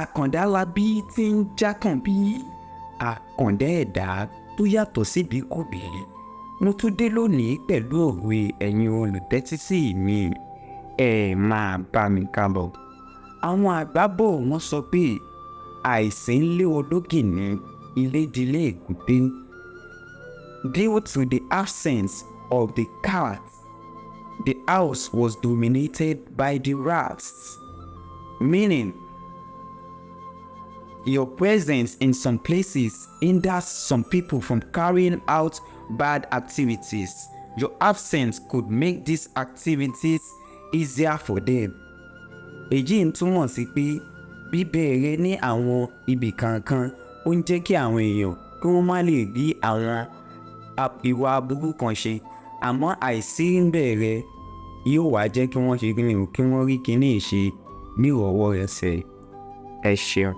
àkàndá labí tí ń jákàn bí àkàndá ẹ̀dá tó yàtọ̀ síbi kùbí. Mo tún dé lónìí pẹ̀lú òwe ẹ̀yin olùtẹ́tísí mi. Ẹ máa bá mi ká lọ. Àwọn àgbà bọ̀ wọ́n sọ pé àìsínlé ológìní ilé dilé èkúté. Due to the absence of the cat, the house was dominated by the rats, meaning your presence in some places hinders some people from carrying out bad activities. Your absence could make these activities easier for them. Èyí ń túmọ̀ sí pé bíbẹ̀rẹ̀ ní àwọn ibì kankan ó ń jẹ́ kí àwọn èèyàn kí wọ́n má lè rí àwọn ìwà aburú kan ṣe, àmọ́ àìsí bẹ̀rẹ̀ yóò wá jẹ́ kí wọ́n ṣe kí wọ́n rí kíní ṣe ní ìrọ̀wọ́ ẹsẹ̀. Ẹ ṣeun.